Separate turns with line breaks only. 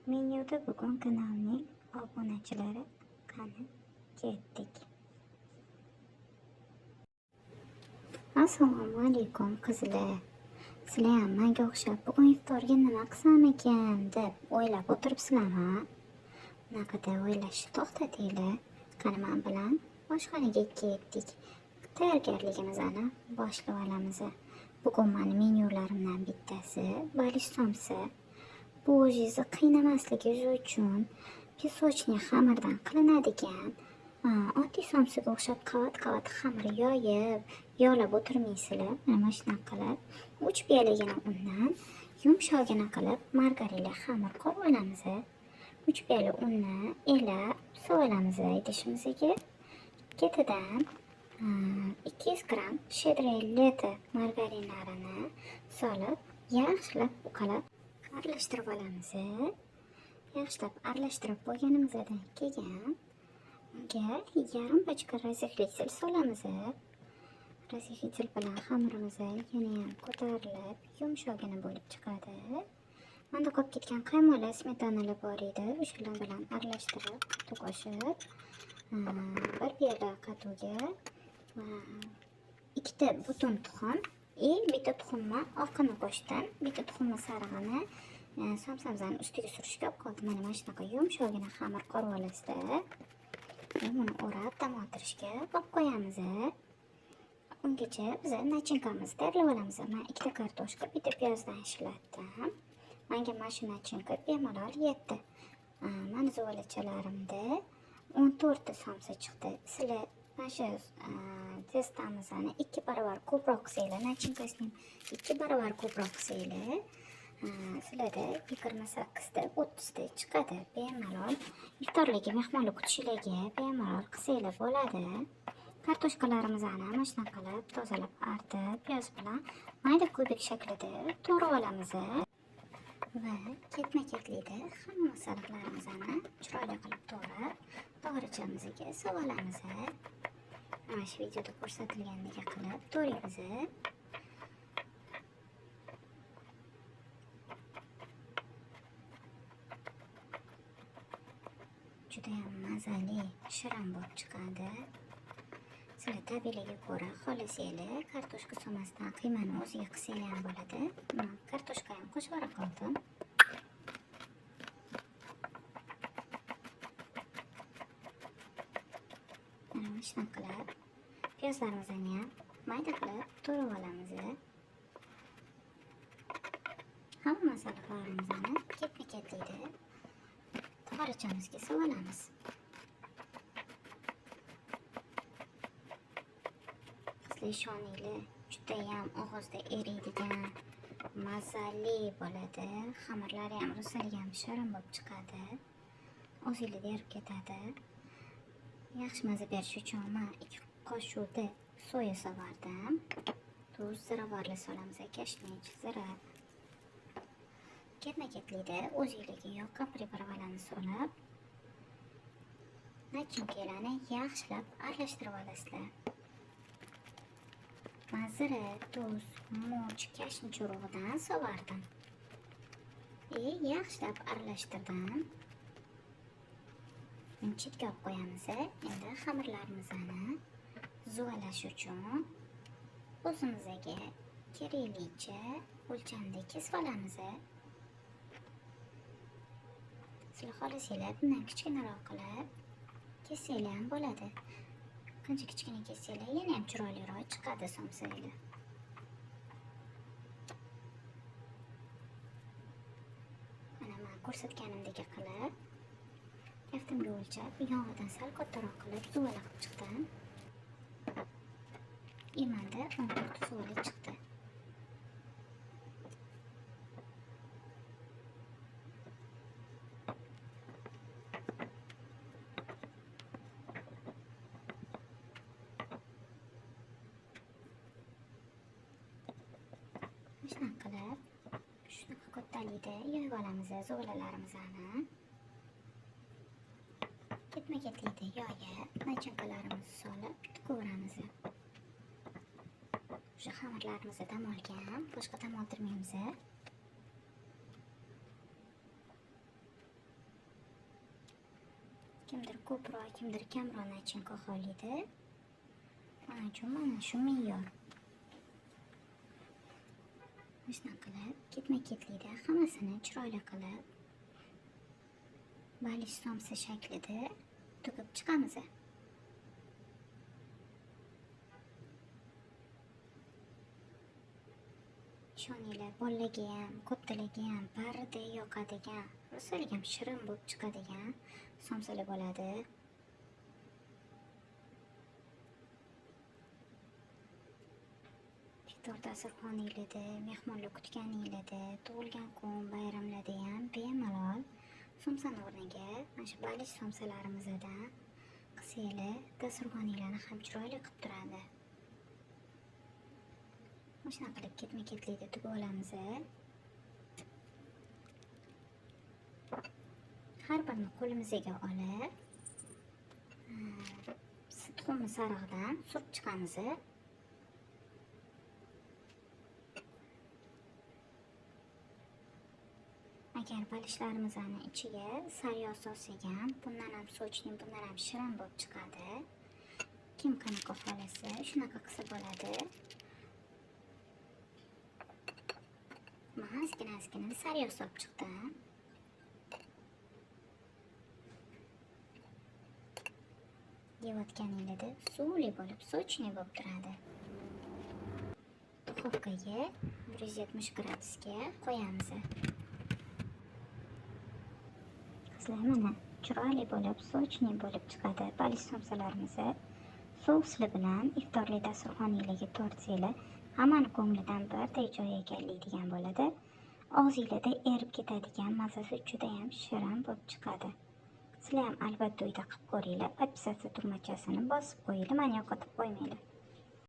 Menyuda bugun kanalning obunachilari qani ketdik. Assalomu alaykum qizlar. Sizlar ham menga o'xshab bugun iftorga nima qilsam ekan deb o'ylab o'tiribsizlarmi? Bunaqada o'ylashni to'xtatinglar. Qani men bilan oshxonaga ketdik. Tayyorgarligimizni boshlab olamiz. Bugun meni menyularimdan bittasi balish somsa. Bu o'zingizni qiynamasligi uchun pisochniy xamirdan qilinadigan oddiy somsaga o'xshab qavat xamir yog'lab o'tirmaysizlar. Mana shunaqa qilib 3 piyolagina undan yumshoqgina qilib margarinli xamir qilib olamiz. 3 piyola unni elab suv olamiz idishimizga. Ketidan 200 gram shedreleta margarinlarini solib yaxshilab uqalab aralashtirib olamiz. Yaxshilab aralashtirib bo'lganimizdan keyin unga yarim bochka razexlitsil solamiz. Razexlitsil bilan xamirimiz yana ham ko'tarilib yumshoqgina bo'lib chiqadi. Menda qolib ketgan qaymoqlar, smetanalar bor edi. O'shalar bilan aralashtirib qo'shib 1 piyola qatuga 2 butun tuxum bitta tuxumni oqini qo'shdim. Bitta tuxumni sarig'ini somsamizning ustiga surishga olib qoldim. Mana shunaqa yumshoqgina xamir qilib olasizlar. Buni o'rab dam oldirishga olib qo'yamiz. Ungacha biz nachinkamizni tayyorlab olamiz. Men 2 kartoshka, bitta piyozdan ishlatdim. Menga mana shu nachinka bemalol yetdi. Meni zuvalachalarımda 14 ta somsa chiqdi. Sizlar mana shu testamizni 2 barobar ko'proq qilsanglar, nachinkasini 2 barobar ko'proq qilsanglar, sizlarda 28 ta 30 ta chiqadi. Bemalol iftorlarga, mehmonlar kutishlarga bemalol qilsanglar bo'ladi. Kartoshkalarimizni mana shunaqa qilib tozalab artib, piyoz bilan mayda kubik shaklida to'g'rab olamiz. Va ketma-ketlikda hamma sariqlarimizni chiroyli qilib to'g'rab, tog'orachamizga solib olamiz. Mana shu videoda ko'rsatilgandek qilib to'g'raymiz. Juda ham mazali, shirin bo'lib chiqadi. Sizlar tabiiyligiga ko'ra xohlasanglar kartoshka somasidan qiymani o'ziga qilsanglar ham bo'ladi. Men kartoshka ham qo'shib qoldim. Mana shunaqa qilib piyozlarimizni ham mayda qilib to'g'rab olamiz. Hamma masalliqlarimizni ketma-ketlikda tog'orachamizga solib olamiz. Sizlar ishoninglar, juda ham og'izda eriydigan mazali bo'ladi. Xamirlari ham rossalik ham shirin bo'lib chiqadi. O'zingizda erib ketadi. Yaxshi maza berish uchun men 2 qoshiqda soya sovardim. Tuz, ziravorli solamiz, kashmir, zira. Ketma-ketlikda o'zingizga yoqqan preparatlarni solib, nachinkalarni yaxshilab aralashtirib olasizlar. Men zira, tuz, murch, kashmir urug'idan sovardim. Yaxshilab aralashtirdim. Buni chetga olib qo'yamiz. Endi xamirlarimizni zuvalash uchun o'zimizga keraklicha o'lchamda kesib olamiz. Sizlar xohlasanglar bundan kichkinaroq qilib kessanglar ham bo'ladi. Qancha kichkina kessanglar yana ham chiroyliroq chiqadi somsalar. Mana men ko'rsatganimdek qilib kaftimga o'lchab, yog'idan sal kattaroq qilib zuvala qilib chiqdim. Menda 14 zuvala chiqdi. Shunaqa qilib, shunaqa kattalikda yoyib olamiz zuvalalarimizni. Ketma-ketlikda yoyib, nachinkalarimizni solib tutaveramiz. O'sha xamirlarimizni dam olgan, boshqa dam oldirmaymiz. Kimdir ko'proq, kimdir kamroq nachinka xohlaydi. Mana uchun mana shu me'yor. Shunaqa qilib, ketma-ketlikda hammasini chiroyli qilib balish somsa shaklida to'kib chiqamiz. Ishoninglar, bolalarga ham, kattalarga ham barida yoqadigan, rosa shirin bo'lib chiqadigan somsalar bo'ladi. Iftor dasturxoningizda, mehmonlar kutganingizda, tug'ilgan kun, bayramlarda ham bemalol somsani o'rniga mana shu balish somsalarimizdan qilsanglar, dasturxoninglarni ham chiroyli qilib turadi. Shuna qilib ketma-ketlikda tugib olamiz. Har birini qo'limizga olib, tuxumni sarig'idan surib chiqamiz. Agar balishlarimizni ichiga sariyog' solsak ham, bundan ham sochning, bundan ham shirin bo'lib chiqadi. Kim qanaqa xohlasa, shunaqa qilsa bo'ladi. Men ozgina sariyog' solib chiqdim. Yeyotganingizda suvli bo'lib, sochni bo'lib turadi. Duxovkaga 170 gradusga qo'yamiz. Qizlar, mana chiroyli bo'lib, sochni bo'lib chiqadi. Balish somsalarimiz sousli bilan iftorlik dasturxoningizga tortsanglar, hammani ko'nglidan birday joy egallaydigan bo'ladi. Og'zingizda erib ketadigan, mazasi juda ham shirin bo'lib chiqadi. Sizlar ham albatta uyda qilib ko'ringlar. Podpisatsiya tugmachasini bosib qo'yinglar, mani yo'qotib qo'ymanglar.